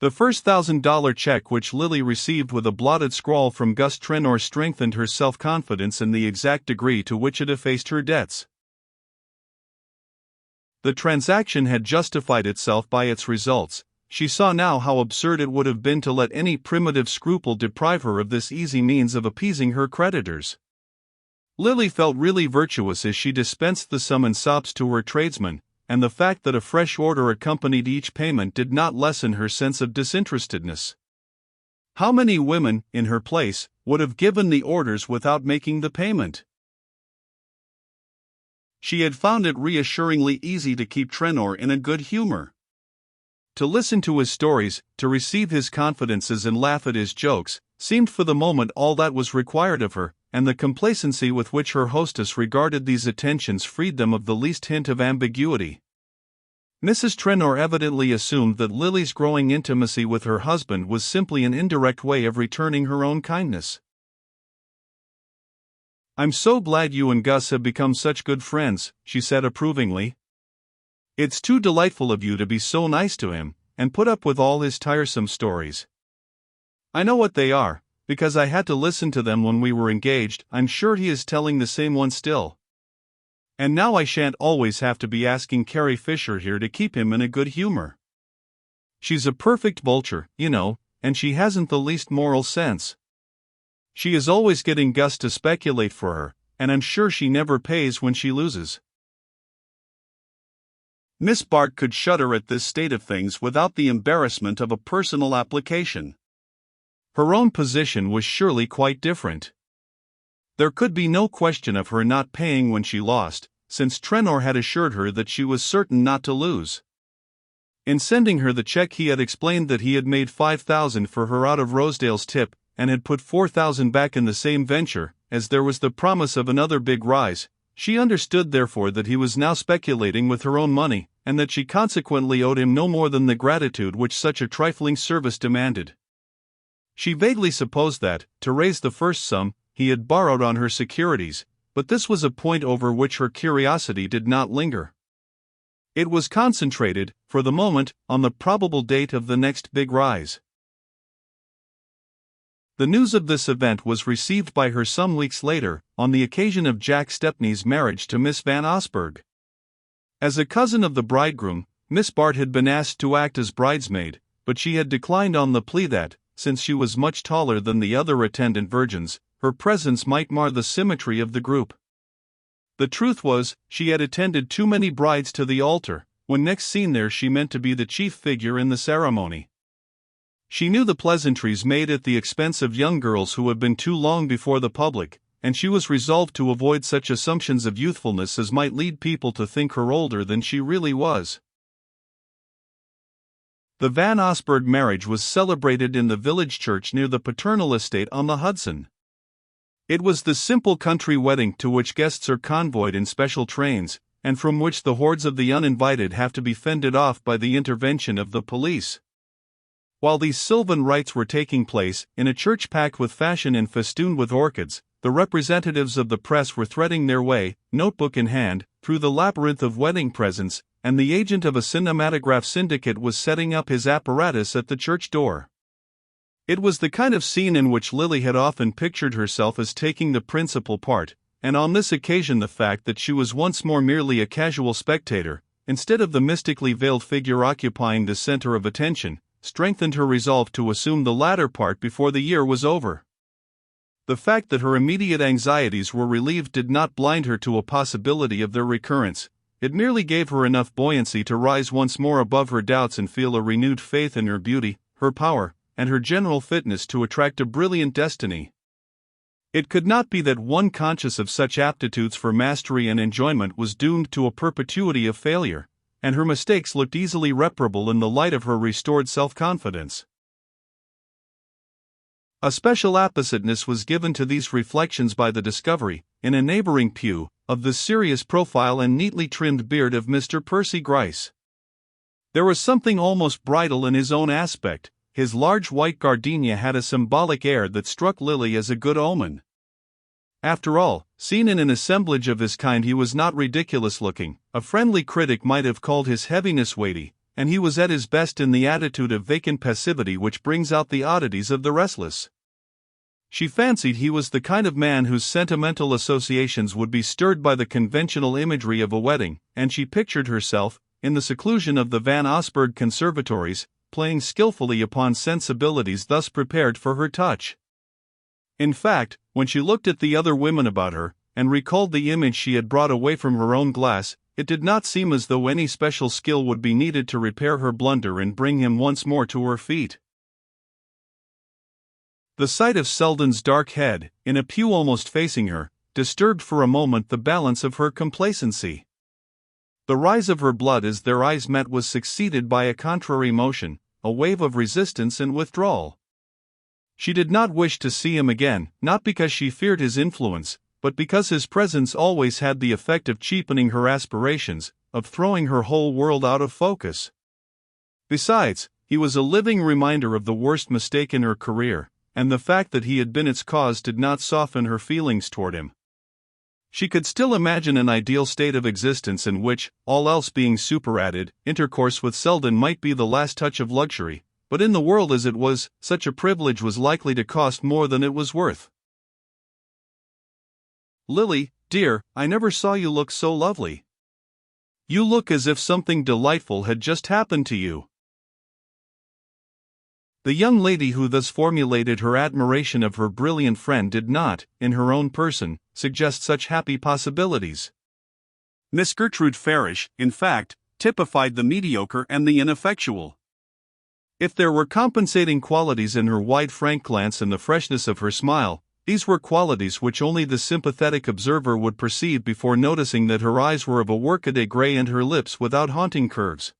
The first $1,000 check which Lily received with a blotted scrawl from Gus Trenor strengthened her self-confidence in the exact degree to which it effaced her debts. The transaction had justified itself by its results. She saw now how absurd it would have been to let any primitive scruple deprive her of this easy means of appeasing her creditors. Lily felt really virtuous as she dispensed the sum in sops to her tradesmen, and the fact that a fresh order accompanied each payment did not lessen her sense of disinterestedness. How many women, in her place, would have given the orders without making the payment? She had found it reassuringly easy to keep Trenor in a good humor. To listen to his stories, to receive his confidences and laugh at his jokes, seemed for the moment all that was required of her, and the complacency with which her hostess regarded these attentions freed them of the least hint of ambiguity. Mrs. Trenor evidently assumed that Lily's growing intimacy with her husband was simply an indirect way of returning her own kindness. "I'm so glad you and Gus have become such good friends," she said approvingly. "It's too delightful of you to be so nice to him, and put up with all his tiresome stories. I know what they are, because I had to listen to them when we were engaged. I'm sure he is telling the same one still. And now I shan't always have to be asking Carrie Fisher here to keep him in a good humor. She's a perfect vulture, you know, and she hasn't the least moral sense. She is always getting Gus to speculate for her, and I'm sure she never pays when she loses." Miss Bart could shudder at this state of things without the embarrassment of a personal application. Her own position was surely quite different. There could be no question of her not paying when she lost, since Trenor had assured her that she was certain not to lose. In sending her the check he had explained that he had made $5,000 for her out of Rosedale's tip, and had put $4,000 back in the same venture, as there was the promise of another big rise. She understood therefore that he was now speculating with her own money, and that she consequently owed him no more than the gratitude which such a trifling service demanded. She vaguely supposed that, to raise the first sum, he had borrowed on her securities, but this was a point over which her curiosity did not linger. It was concentrated, for the moment, on the probable date of the next big rise. The news of this event was received by her some weeks later, on the occasion of Jack Stepney's marriage to Miss Van Osburgh. As a cousin of the bridegroom, Miss Bart had been asked to act as bridesmaid, but she had declined on the plea that, since she was much taller than the other attendant virgins, her presence might mar the symmetry of the group. The truth was, she had attended too many brides to the altar. When next seen there she meant to be the chief figure in the ceremony. She knew the pleasantries made at the expense of young girls who had been too long before the public, and she was resolved to avoid such assumptions of youthfulness as might lead people to think her older than she really was. The Van Osburgh marriage was celebrated in the village church near the paternal estate on the Hudson. It was the simple country wedding to which guests are convoyed in special trains, and from which the hordes of the uninvited have to be fended off by the intervention of the police. While these sylvan rites were taking place, in a church packed with fashion and festooned with orchids, the representatives of the press were threading their way, notebook in hand, through the labyrinth of wedding presents, and the agent of a cinematograph syndicate was setting up his apparatus at the church door. It was the kind of scene in which Lily had often pictured herself as taking the principal part, and on this occasion the fact that she was once more merely a casual spectator, instead of the mystically veiled figure occupying the center of attention, strengthened her resolve to assume the latter part before the year was over. The fact that her immediate anxieties were relieved did not blind her to a possibility of their recurrence. It merely gave her enough buoyancy to rise once more above her doubts and feel a renewed faith in her beauty, her power, and her general fitness to attract a brilliant destiny. It could not be that one conscious of such aptitudes for mastery and enjoyment was doomed to a perpetuity of failure, and her mistakes looked easily reparable in the light of her restored self-confidence. A special appositeness was given to these reflections by the discovery, in a neighboring pew, of the serious profile and neatly trimmed beard of Mr. Percy Gryce. There was something almost bridal in his own aspect. His large white gardenia had a symbolic air that struck Lily as a good omen. After all, seen in an assemblage of his kind he was not ridiculous looking. A friendly critic might have called his heaviness weighty, and he was at his best in the attitude of vacant passivity which brings out the oddities of the restless. She fancied he was the kind of man whose sentimental associations would be stirred by the conventional imagery of a wedding, and she pictured herself, in the seclusion of the Van Osburgh conservatories, playing skillfully upon sensibilities thus prepared for her touch. In fact, when she looked at the other women about her, and recalled the image she had brought away from her own glass, it did not seem as though any special skill would be needed to repair her blunder and bring him once more to her feet. The sight of Selden's dark head, in a pew almost facing her, disturbed for a moment the balance of her complacency. The rise of her blood as their eyes met was succeeded by a contrary motion, a wave of resistance and withdrawal. She did not wish to see him again, not because she feared his influence, but because his presence always had the effect of cheapening her aspirations, of throwing her whole world out of focus. Besides, he was a living reminder of the worst mistake in her career, and the fact that he had been its cause did not soften her feelings toward him. She could still imagine an ideal state of existence in which, all else being superadded, intercourse with Selden might be the last touch of luxury, but in the world as it was, such a privilege was likely to cost more than it was worth. "Lily, dear, I never saw you look so lovely. You look as if something delightful had just happened to you." The young lady who thus formulated her admiration of her brilliant friend did not, in her own person, suggest such happy possibilities. Miss Gertrude Farish, in fact, typified the mediocre and the ineffectual. If there were compensating qualities in her wide frank glance and the freshness of her smile, these were qualities which only the sympathetic observer would perceive before noticing that her eyes were of a workaday gray and her lips without haunting curves.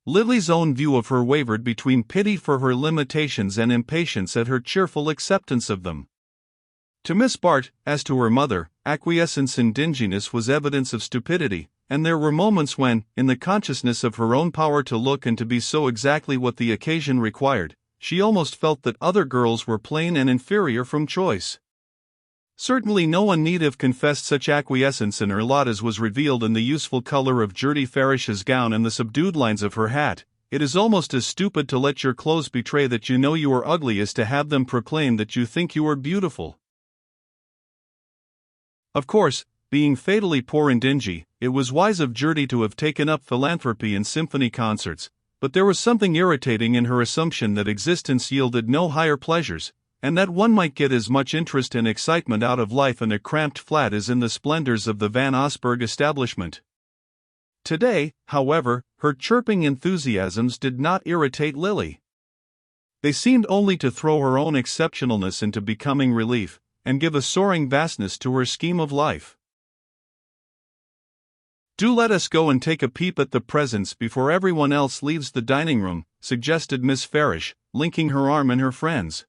Lily's own view of her wavered between pity for her limitations and impatience at her cheerful acceptance of them. To Miss Bart, as to her mother, acquiescence in dinginess was evidence of stupidity, and there were moments when, in the consciousness of her own power to look and to be so exactly what the occasion required, she almost felt that other girls were plain and inferior from choice. Certainly no one need have confessed such acquiescence in her lot as was revealed in the useful color of Gertie Farish's gown and the subdued lines of her hat. It is almost as stupid to let your clothes betray that you know you are ugly as to have them proclaim that you think you are beautiful. Of course, being fatally poor and dingy, it was wise of Gertie to have taken up philanthropy and symphony concerts, but there was something irritating in her assumption that existence yielded no higher pleasures, and that one might get as much interest and excitement out of life in a cramped flat as in the splendors of the Van Osburgh establishment. Today, however, her chirping enthusiasms did not irritate Lily. They seemed only to throw her own exceptionalness into becoming relief, and give a soaring vastness to her scheme of life. "Do let us go and take a peep at the presents before everyone else leaves the dining room," suggested Miss Farish, linking her arm in her friend's.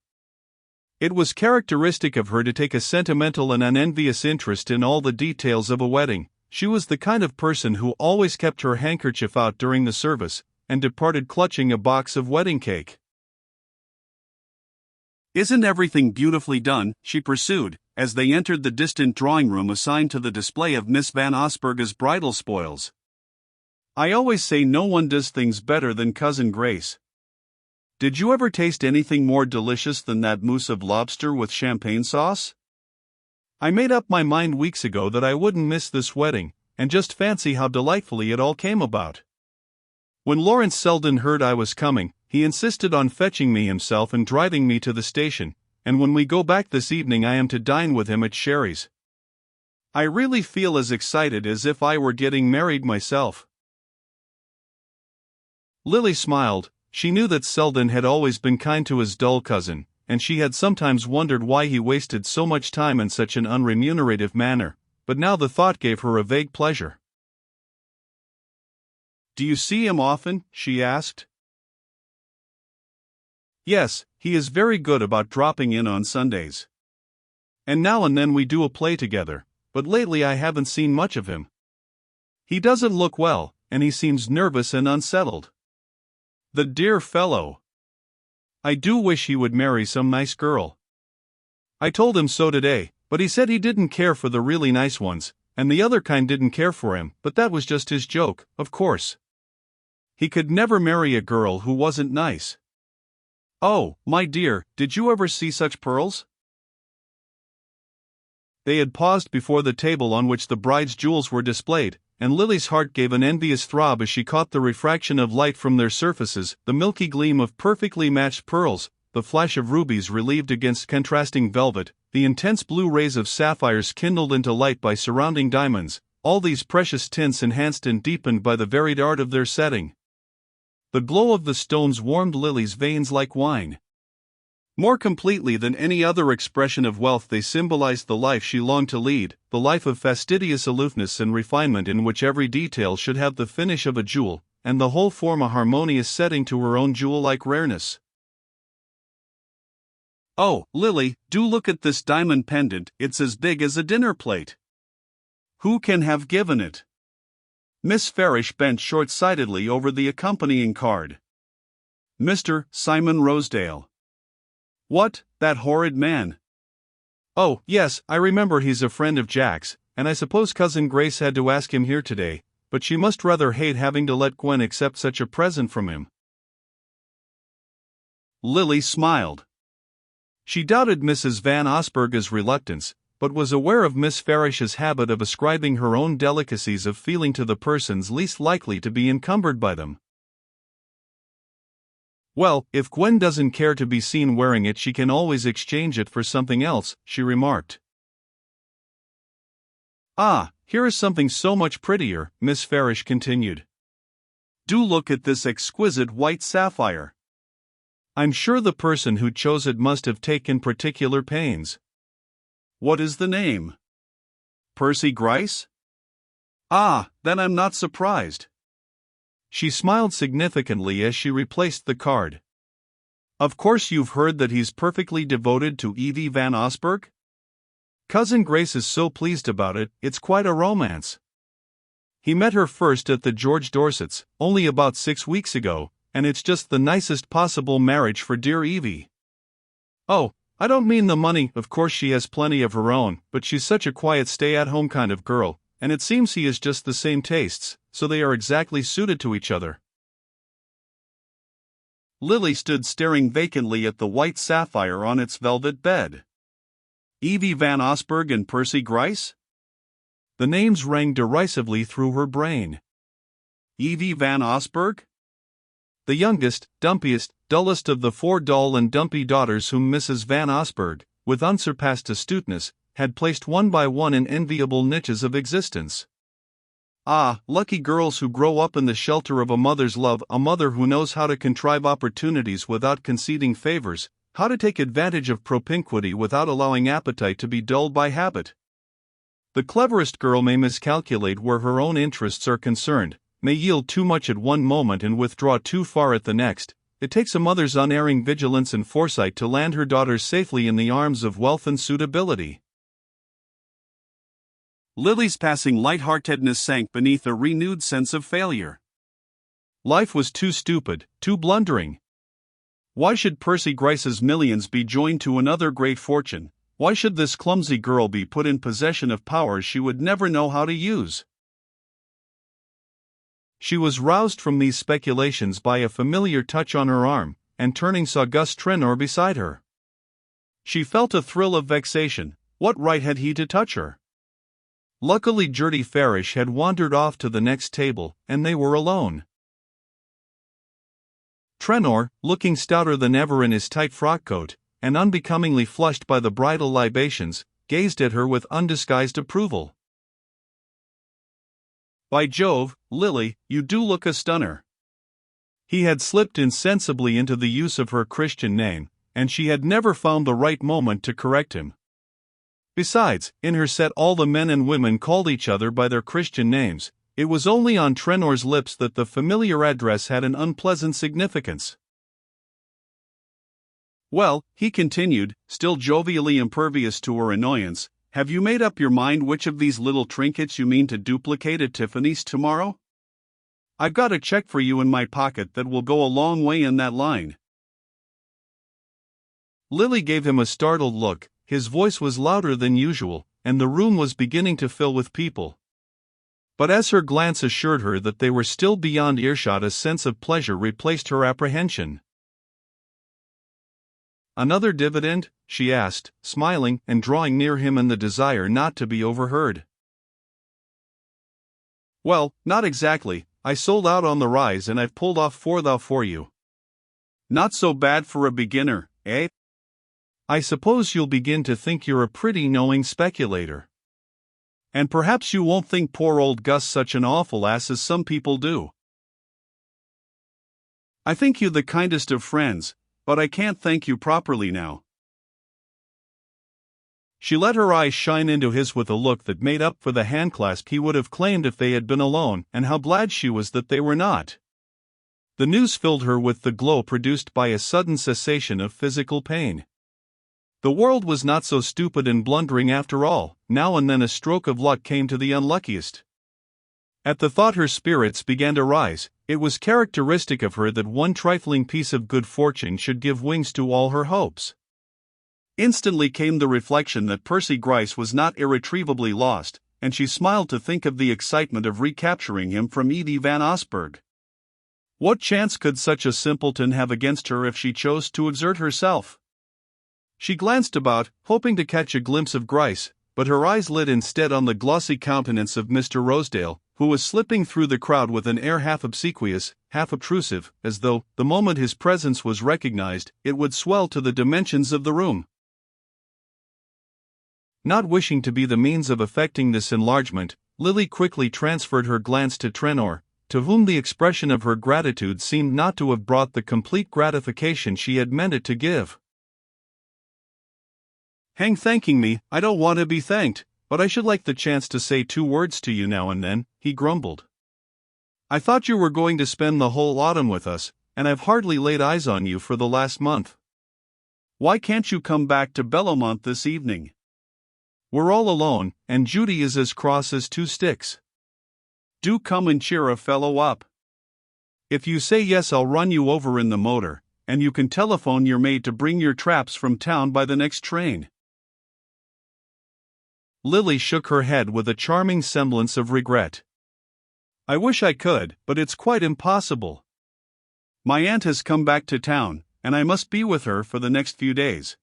It was characteristic of her to take a sentimental and unenvious interest in all the details of a wedding. She was the kind of person who always kept her handkerchief out during the service, and departed clutching a box of wedding cake. "Isn't everything beautifully done?" she pursued, as they entered the distant drawing room assigned to the display of Miss Van Osburgh's bridal spoils. "I always say no one does things better than Cousin Grace. Did you ever taste anything more delicious than that mousse of lobster with champagne sauce? I made up my mind weeks ago that I wouldn't miss this wedding, and just fancy how delightfully it all came about. When Lawrence Selden heard I was coming, he insisted on fetching me himself and driving me to the station, and when we go back this evening I am to dine with him at Sherry's. I really feel as excited as if I were getting married myself." Lily smiled. She knew that Selden had always been kind to his dull cousin, and she had sometimes wondered why he wasted so much time in such an unremunerative manner, but now the thought gave her a vague pleasure. "Do you see him often?" she asked. "Yes, he is very good about dropping in on Sundays. And now and then we do a play together, but lately I haven't seen much of him. He doesn't look well, and he seems nervous and unsettled. The dear fellow! I do wish he would marry some nice girl. I told him so today, but he said he didn't care for the really nice ones, and the other kind didn't care for him, but that was just his joke, of course. He could never marry a girl who wasn't nice. Oh, my dear, did you ever see such pearls? They had paused before the table on which the bride's jewels were displayed, and Lily's heart gave an envious throb as she caught the refraction of light from their surfaces, the milky gleam of perfectly matched pearls, the flash of rubies relieved against contrasting velvet, the intense blue rays of sapphires kindled into light by surrounding diamonds, all these precious tints enhanced and deepened by the varied art of their setting. The glow of the stones warmed Lily's veins like wine. More completely than any other expression of wealth, they symbolized the life she longed to lead, the life of fastidious aloofness and refinement in which every detail should have the finish of a jewel, and the whole form a harmonious setting to her own jewel-like rareness. Oh, Lily, do look at this diamond pendant, it's as big as a dinner plate. Who can have given it? Miss Farish bent short-sightedly over the accompanying card. Mr. Simon Rosedale. What, that horrid man? Oh, yes, I remember he's a friend of Jack's, and I suppose Cousin Grace had to ask him here today, but she must rather hate having to let Gwen accept such a present from him. Lily smiled. She doubted Mrs. Van Osburgh's reluctance, but was aware of Miss Farish's habit of ascribing her own delicacies of feeling to the persons least likely to be encumbered by them. Well, if Gwen doesn't care to be seen wearing it, she can always exchange it for something else, she remarked. Ah, here is something so much prettier, Miss Farish continued. Do look at this exquisite white sapphire. I'm sure the person who chose it must have taken particular pains. What is the name? Percy Gryce? Ah, then I'm not surprised. She smiled significantly as she replaced the card. Of course you've heard that he's perfectly devoted to Evie Van Osburgh? Cousin Grace is so pleased about it, it's quite a romance. He met her first at the George Dorset's, only about 6 weeks ago, and it's just the nicest possible marriage for dear Evie. Oh, I don't mean the money, of course she has plenty of her own, but she's such a quiet stay-at-home kind of girl, and it seems he has just the same tastes, so they are exactly suited to each other. Lily stood staring vacantly at the white sapphire on its velvet bed. Evie Van Osburgh and Percy Gryce? The names rang derisively through her brain. Evie Van Osburgh? The youngest, dumpiest, dullest of the 4 dull and dumpy daughters whom Mrs. Van Osburgh, with unsurpassed astuteness, had placed one by one in enviable niches of existence. Ah, lucky girls who grow up in the shelter of a mother's love, a mother who knows how to contrive opportunities without conceding favors, how to take advantage of propinquity without allowing appetite to be dulled by habit. The cleverest girl may miscalculate where her own interests are concerned, may yield too much at one moment and withdraw too far at the next. It takes a mother's unerring vigilance and foresight to land her daughters safely in the arms of wealth and suitability. Lily's passing light-heartedness sank beneath a renewed sense of failure. Life was too stupid, too blundering. Why should Percy Gryce's millions be joined to another great fortune? Why should this clumsy girl be put in possession of powers she would never know how to use? She was roused from these speculations by a familiar touch on her arm, and turning saw Gus Trenor beside her. She felt a thrill of vexation. What right had he to touch her? Luckily Gertie Farish had wandered off to the next table, and they were alone. Trenor, looking stouter than ever in his tight frock coat, and unbecomingly flushed by the bridal libations, gazed at her with undisguised approval. By Jove, Lily, you do look a stunner. He had slipped insensibly into the use of her Christian name, and she had never found the right moment to correct him. Besides, in her set all the men and women called each other by their Christian names. It was only on Trenor's lips that the familiar address had an unpleasant significance. Well, he continued, still jovially impervious to her annoyance, have you made up your mind which of these little trinkets you mean to duplicate at Tiffany's tomorrow? I've got a check for you in my pocket that will go a long way in that line. Lily gave him a startled look. His voice was louder than usual, and the room was beginning to fill with people. But as her glance assured her that they were still beyond earshot, a sense of pleasure replaced her apprehension. "Another dividend?" she asked, smiling and drawing near him in the desire not to be overheard. "Well, not exactly. I sold out on the rise and I've pulled off 4,000 for you. Not so bad for a beginner, eh? I suppose you'll begin to think you're a pretty knowing speculator. And perhaps you won't think poor old Gus such an awful ass as some people do. I think you the kindest of friends, but I can't thank you properly now." She let her eyes shine into his with a look that made up for the handclasp he would have claimed if they had been alone, and how glad she was that they were not. The news filled her with the glow produced by a sudden cessation of physical pain. The world was not so stupid and blundering after all. Now and then a stroke of luck came to the unluckiest. At the thought her spirits began to rise. It was characteristic of her that one trifling piece of good fortune should give wings to all her hopes. Instantly came the reflection that Percy Gryce was not irretrievably lost, and she smiled to think of the excitement of recapturing him from Edie Van Osburgh. What chance could such a simpleton have against her if she chose to exert herself? She glanced about, hoping to catch a glimpse of Gryce, but her eyes lit instead on the glossy countenance of Mr. Rosedale, who was slipping through the crowd with an air half obsequious, half obtrusive, as though, the moment his presence was recognized, it would swell to the dimensions of the room. Not wishing to be the means of effecting this enlargement, Lily quickly transferred her glance to Trenor, to whom the expression of her gratitude seemed not to have brought the complete gratification she had meant it to give. "Hang thanking me, I don't want to be thanked, but I should like the chance to say 2 words to you now and then," he grumbled. "I thought you were going to spend the whole autumn with us, and I've hardly laid eyes on you for the last month. Why can't you come back to Belmont this evening? We're all alone, and Judy is as cross as 2 sticks. Do come and cheer a fellow up. If you say yes, I'll run you over in the motor, and you can telephone your maid to bring your traps from town by the next train." Lily shook her head with a charming semblance of regret. "I wish I could, but it's quite impossible. My aunt has come back to town, and I must be with her for the next few days."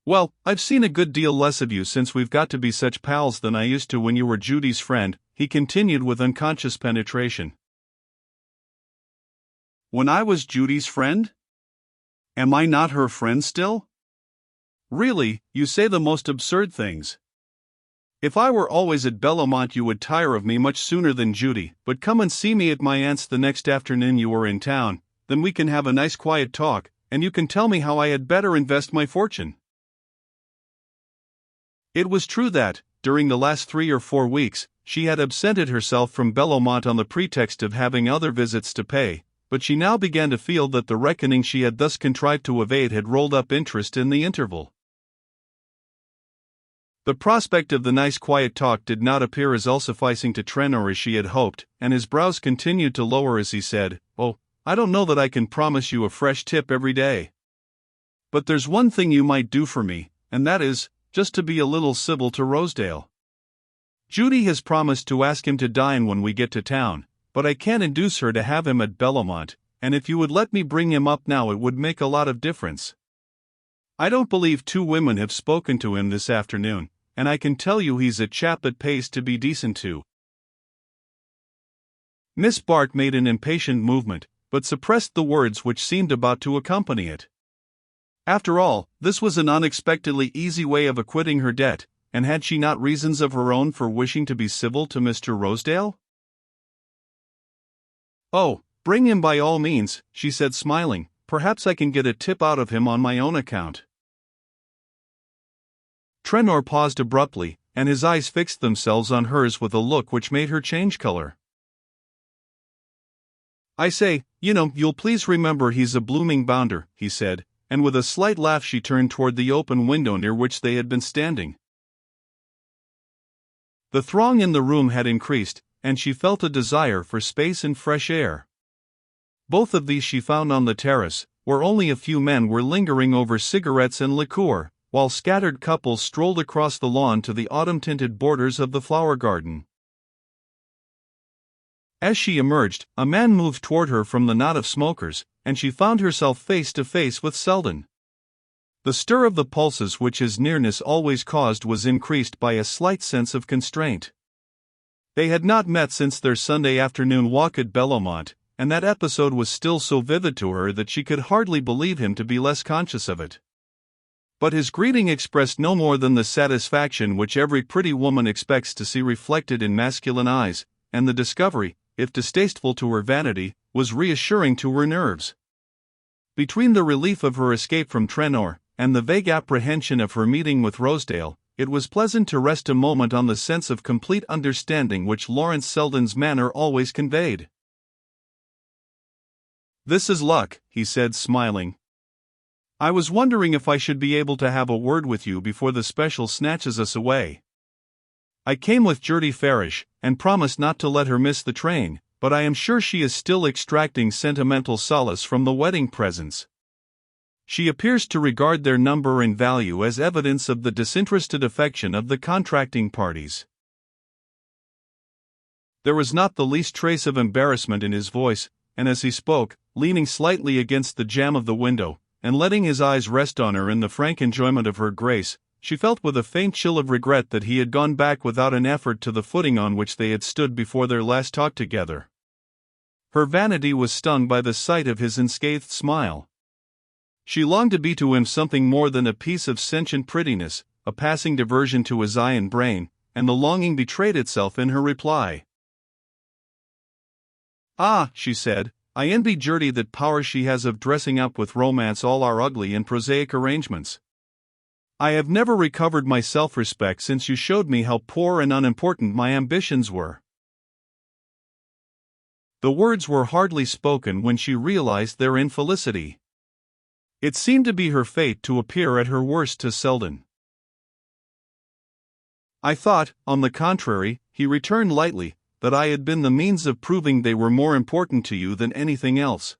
"Well, I've seen a good deal less of you since we've got to be such pals than I used to when you were Judy's friend," he continued with unconscious penetration. "When I was Judy's friend? Am I not her friend still? Really, you say the most absurd things. If I were always at Belmont you would tire of me much sooner than Judy, but come and see me at my aunt's the next afternoon you are in town, then we can have a nice quiet talk, and you can tell me how I had better invest my fortune." It was true that, during the last 3 or 4 weeks, she had absented herself from Belmont on the pretext of having other visits to pay, but she now began to feel that the reckoning she had thus contrived to evade had rolled up interest in the interval. The prospect of the nice quiet talk did not appear as all-sufficing to Trenor as she had hoped, and his brows continued to lower as he said, "Oh, I don't know that I can promise you a fresh tip every day. But there's one thing you might do for me, and that is, just to be a little civil to Rosedale. Judy has promised to ask him to dine when we get to town, but I can't induce her to have him at Belmont, and if you would let me bring him up now it would make a lot of difference. I don't believe 2 women have spoken to him this afternoon, and I can tell you he's a chap that pays to be decent to." Miss Bart made an impatient movement, but suppressed the words which seemed about to accompany it. After all, this was an unexpectedly easy way of acquitting her debt, and had she not reasons of her own for wishing to be civil to Mr. Rosedale? "Oh, bring him by all means," she said smiling. "Perhaps I can get a tip out of him on my own account." Trenor paused abruptly, and his eyes fixed themselves on hers with a look which made her change color. "I say, you'll please remember he's a blooming bounder," he said, and with a slight laugh she turned toward the open window near which they had been standing. The throng in the room had increased, and she felt a desire for space and fresh air. Both of these she found on the terrace, where only a few men were lingering over cigarettes and liqueur, while scattered couples strolled across the lawn to the autumn-tinted borders of the flower garden. As she emerged, a man moved toward her from the knot of smokers, and she found herself face to face with Selden. The stir of the pulses which his nearness always caused was increased by a slight sense of constraint. They had not met since their Sunday afternoon walk at Bellomont, and that episode was still so vivid to her that she could hardly believe him to be less conscious of it. But his greeting expressed no more than the satisfaction which every pretty woman expects to see reflected in masculine eyes, and the discovery, if distasteful to her vanity, was reassuring to her nerves. Between the relief of her escape from Trenor, and the vague apprehension of her meeting with Rosedale, it was pleasant to rest a moment on the sense of complete understanding which Lawrence Selden's manner always conveyed. "This is luck," he said, smiling. "I was wondering if I should be able to have a word with you before the special snatches us away. I came with Gertie Farish, and promised not to let her miss the train, but I am sure she is still extracting sentimental solace from the wedding presents. She appears to regard their number and value as evidence of the disinterested affection of the contracting parties." There was not the least trace of embarrassment in his voice, and as he spoke, leaning slightly against the jamb of the window, and letting his eyes rest on her in the frank enjoyment of her grace, she felt with a faint chill of regret that he had gone back without an effort to the footing on which they had stood before their last talk together. Her vanity was stung by the sight of his unscathed smile. She longed to be to him something more than a piece of sentient prettiness, a passing diversion to his eye and brain, and the longing betrayed itself in her reply. "Ah," she said, "I envy Gertie that power she has of dressing up with romance all our ugly and prosaic arrangements. I have never recovered my self-respect since you showed me how poor and unimportant my ambitions were." The words were hardly spoken when she realized their infelicity. It seemed to be her fate to appear at her worst to Selden. "I thought, on the contrary," he returned lightly, "that I had been the means of proving they were more important to you than anything else."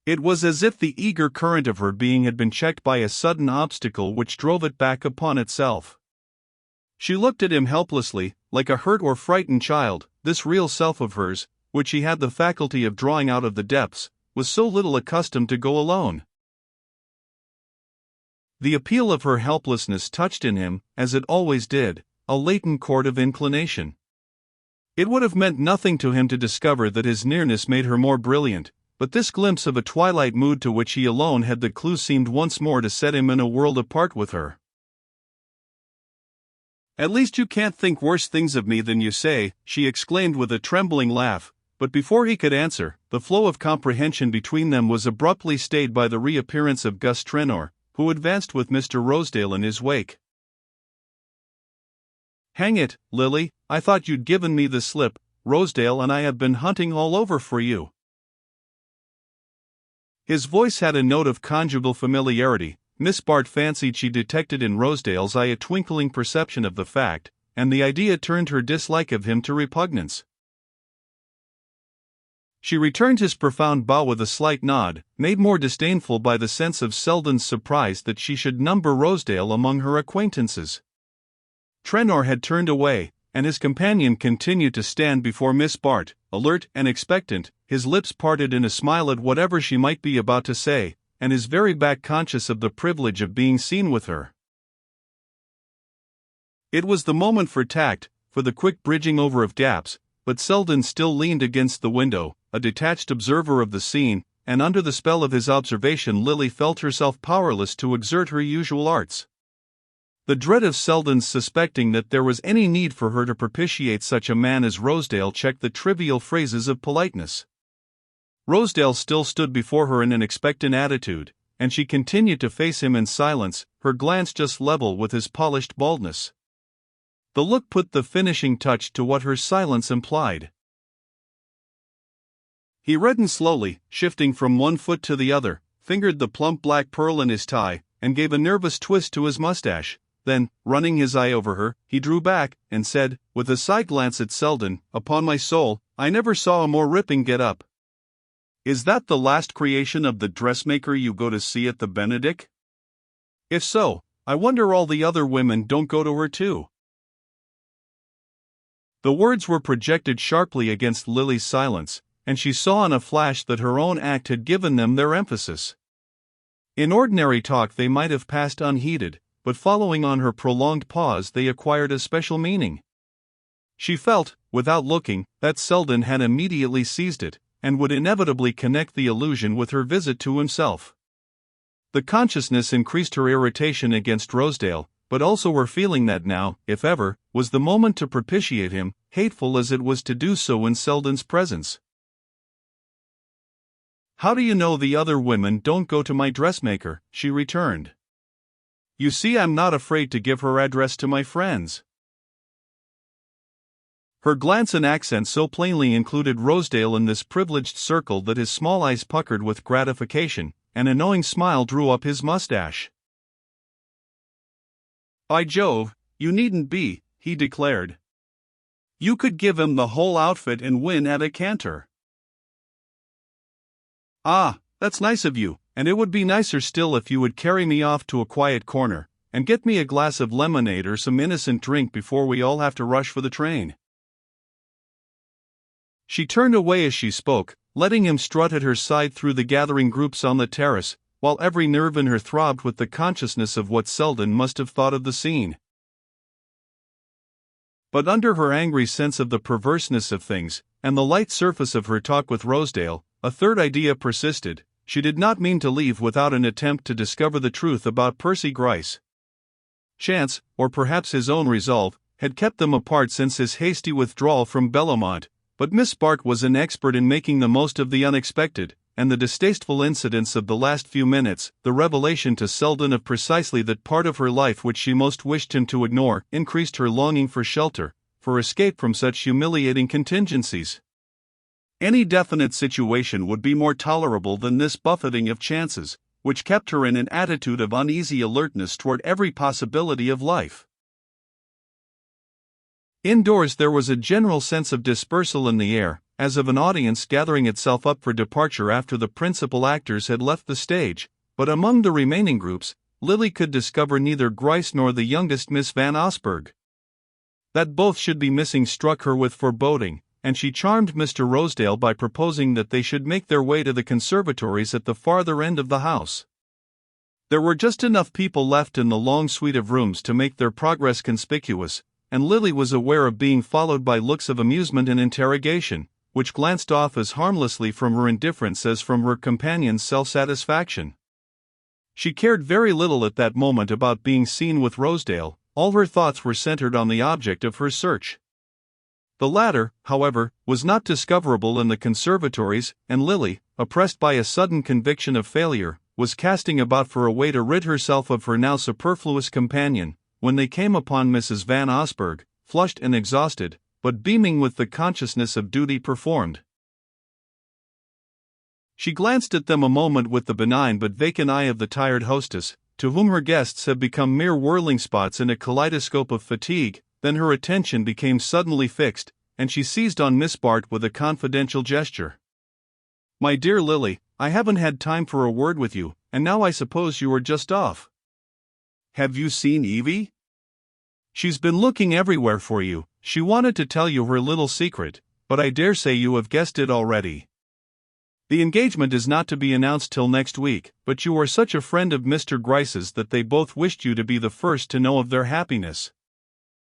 It was as if the eager current of her being had been checked by a sudden obstacle which drove it back upon itself. She looked at him helplessly, like a hurt or frightened child. This real self of hers, which she had the faculty of drawing out of the depths, was so little accustomed to go alone. The appeal of her helplessness touched in him, as it always did, a latent chord of inclination. It would have meant nothing to him to discover that his nearness made her more brilliant, but this glimpse of a twilight mood to which he alone had the clue seemed once more to set him in a world apart with her. "At least you can't think worse things of me than you say," she exclaimed with a trembling laugh, but before he could answer, the flow of comprehension between them was abruptly stayed by the reappearance of Gus Trenor, who advanced with Mr. Rosedale in his wake. "Hang it, Lily, I thought you'd given me the slip. Rosedale and I have been hunting all over for you." His voice had a note of conjugal familiarity. Miss Bart fancied she detected in Rosedale's eye a twinkling perception of the fact, and the idea turned her dislike of him to repugnance. She returned his profound bow with a slight nod, made more disdainful by the sense of Selden's surprise that she should number Rosedale among her acquaintances. Trenor had turned away, and his companion continued to stand before Miss Bart, alert and expectant, his lips parted in a smile at whatever she might be about to say, and his very back conscious of the privilege of being seen with her. It was the moment for tact, for the quick bridging over of gaps, but Selden still leaned against the window, a detached observer of the scene, and under the spell of his observation Lily felt herself powerless to exert her usual arts. The dread of Selden's suspecting that there was any need for her to propitiate such a man as Rosedale checked the trivial phrases of politeness. Rosedale still stood before her in an expectant attitude, and she continued to face him in silence, her glance just level with his polished baldness. The look put the finishing touch to what her silence implied. He reddened slowly, shifting from one foot to the other, fingered the plump black pearl in his tie, and gave a nervous twist to his mustache. Then, running his eye over her, he drew back, and said, with a side glance at Selden, "Upon my soul, I never saw a more ripping get-up. Is that the last creation of the dressmaker you go to see at the Benedict?" If so, I wonder all the other women don't go to her too." The words were projected sharply against Lily's silence, and she saw in a flash that her own act had given them their emphasis. In ordinary talk they might have passed unheeded, but following on her prolonged pause they acquired a special meaning. She felt, without looking, that Selden had immediately seized it, and would inevitably connect the allusion with her visit to himself. The consciousness increased her irritation against Rosedale, but also her feeling that now, if ever, was the moment to propitiate him, hateful as it was to do so in Selden's presence. "How do you know the other women don't go to my dressmaker?" she returned. "You see, I'm not afraid to give her address to my friends." Her glance and accent so plainly included Rosedale in this privileged circle that his small eyes puckered with gratification, and a knowing smile drew up his mustache. "By Jove, you needn't be," he declared. "You could give him the whole outfit and win at a canter." "Ah, that's nice of you, and it would be nicer still if you would carry me off to a quiet corner, and get me a glass of lemonade or some innocent drink before we all have to rush for the train." She turned away as she spoke, letting him strut at her side through the gathering groups on the terrace, while every nerve in her throbbed with the consciousness of what Selden must have thought of the scene. But under her angry sense of the perverseness of things, and the light surface of her talk with Rosedale, a third idea persisted. She did not mean to leave without an attempt to discover the truth about Percy Gryce. Chance, or perhaps his own resolve, had kept them apart since his hasty withdrawal from Bellamont, but Miss Bart was an expert in making the most of the unexpected, and the distasteful incidents of the last few minutes, the revelation to Selden of precisely that part of her life which she most wished him to ignore, increased her longing for shelter, for escape from such humiliating contingencies. Any definite situation would be more tolerable than this buffeting of chances, which kept her in an attitude of uneasy alertness toward every possibility of life. Indoors there was a general sense of dispersal in the air, as of an audience gathering itself up for departure after the principal actors had left the stage, but among the remaining groups, Lily could discover neither Gryce nor the youngest Miss Van Osburgh. That both should be missing struck her with foreboding, and she charmed Mr. Rosedale by proposing that they should make their way to the conservatories at the farther end of the house. There were just enough people left in the long suite of rooms to make their progress conspicuous, and Lily was aware of being followed by looks of amusement and interrogation, which glanced off as harmlessly from her indifference as from her companion's self-satisfaction. She cared very little at that moment about being seen with Rosedale. All her thoughts were centered on the object of her search. The latter, however, was not discoverable in the conservatories, and Lily, oppressed by a sudden conviction of failure, was casting about for a way to rid herself of her now superfluous companion, when they came upon Mrs. Van Osburgh, flushed and exhausted, but beaming with the consciousness of duty performed. She glanced at them a moment with the benign but vacant eye of the tired hostess, to whom her guests have become mere whirling spots in a kaleidoscope of fatigue. Then her attention became suddenly fixed, and she seized on Miss Bart with a confidential gesture. "My dear Lily, I haven't had time for a word with you, and now I suppose you are just off. Have you seen Evie? She's been looking everywhere for you. She wanted to tell you her little secret, but I dare say you have guessed it already. The engagement is not to be announced till next week, but you are such a friend of Mr. Gryce's that they both wished you to be the first to know of their happiness."